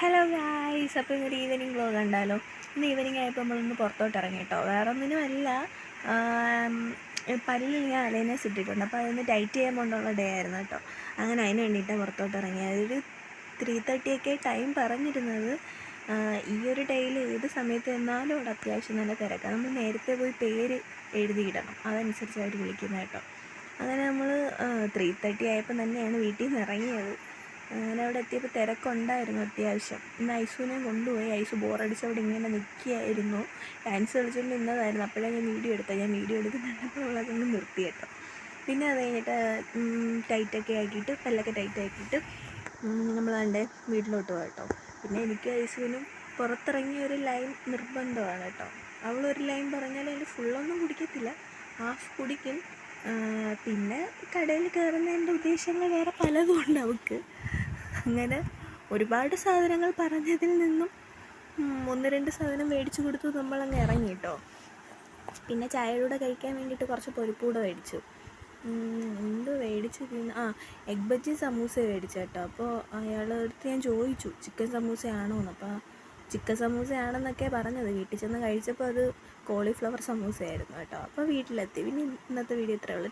Hello guys, അപ്പോൾ ഇന്നൊരു evening vlog കണ്ടാലോ. ഇന്ന് ഈവനിങ് ആയപ്പോൾ നമ്മളൊന്ന് പുറത്തോട്ട് ഇറങ്ങി കേട്ടോ. വേറെ ഒന്നിനുമല്ല, പല്ലിൽ ഞാൻ അലൈനേഴ്സ് ഇട്ടിട്ടുണ്ട്. അപ്പോൾ അതൊന്ന് ടൈറ്റ് ചെയ്യാൻ കൊണ്ടുള്ള ഡേ ആയിരുന്നു കേട്ടോ. അങ്ങനെ അതിന് വേണ്ടിയിട്ട് പുറത്തോട്ട് ഇറങ്ങി. അതൊരു 3:30 ടൈം പറഞ്ഞിരുന്നത്. ഈ ഒരു ഡേയിൽ ഏത് സമയത്ത് എന്നാലും അവിടെ അത്യാവശ്യം നല്ല തിരക്കാണ്. നമ്മൾ നേരത്തെ പോയി പേര് എഴുതിയിടണം, അതനുസരിച്ച് അവർ വിളിക്കുന്നത് കേട്ടോ. അങ്ങനെ നമ്മൾ 3:30 ആയപ്പോൾ തന്നെയാണ് വീട്ടിൽ നിന്ന് ഇറങ്ങിയത്. അങ്ങനെ അവിടെ എത്തിയപ്പോൾ തിരക്കുണ്ടായിരുന്നു അത്യാവശ്യം. ഇന്ന് ഐസുവിനെ കൊണ്ടുപോയി. ഐസു ബോറടിച്ച് അവിടെ ഇങ്ങനെ നിൽക്കുകയായിരുന്നു. ഡാൻസ് കളിച്ചുകൊണ്ട് ഇന്നതായിരുന്നു. അപ്പോഴാണ് ഞാൻ വീഡിയോ എടുത്തത്. ഞാൻ വീഡിയോ എടുക്കുന്നുണ്ടപ്പോൾ അവളതൊന്ന് നിർത്തി കേട്ടോ. പിന്നെ അത് കഴിഞ്ഞിട്ട് ടൈറ്റൊക്കെ ആക്കിയിട്ട് പല്ലൊക്കെ ടൈറ്റ് ആക്കിയിട്ട് നമ്മളതിൻ്റെ വീട്ടിലോട്ട് പോയി കേട്ടോ. പിന്നെ എനിക്ക് ഐസുവിനും പുറത്തിറങ്ങിയ ഒരു ലൈൻ നിർബന്ധമാണ് കേട്ടോ. അവളൊരു ലൈൻ പറഞ്ഞാൽ അതിൻ്റെ ഫുള്ളൊന്നും കുടിക്കത്തില്ല, ഹാഫ് കുടിക്കും. പിന്നെ കടയിൽ കയറുന്നതിൻ്റെ ഉദ്ദേശങ്ങൾ വേറെ പലതും ഉണ്ട് അവൾക്ക്. അങ്ങനെ ഒരുപാട് സാധനങ്ങൾ പറഞ്ഞതിൽ നിന്നും 1-2 സാധനം മേടിച്ചു കൊടുത്തു നമ്മളങ്ങ് ഇറങ്ങി കേട്ടോ. പിന്നെ ചായയുടെ കഴിക്കാൻ വേണ്ടിയിട്ട് കുറച്ച് പരിപ്പൂടെ മേടിച്ചു. എന്ത് മേടിച്ചു എഗ് ബജ്ജി സമൂസ മേടിച്ചു കേട്ടോ. അപ്പോൾ അയാളടുത്ത് ഞാൻ ചോദിച്ചു ചിക്കൻ സമൂസയാണോ എന്ന്. അപ്പോൾ ചിക്കൻ സമൂസയാണെന്നൊക്കെ പറഞ്ഞത്. വീട്ടിൽ ചെന്ന് കഴിച്ചപ്പോൾ അത് കോളിഫ്ലവർ സമൂസയായിരുന്നു കേട്ടോ. അപ്പോൾ വീട്ടിലെത്തി. പിന്നെ ഇന്നത്തെ വീഡിയോ ഇത്രയേ ഉള്ളൂ.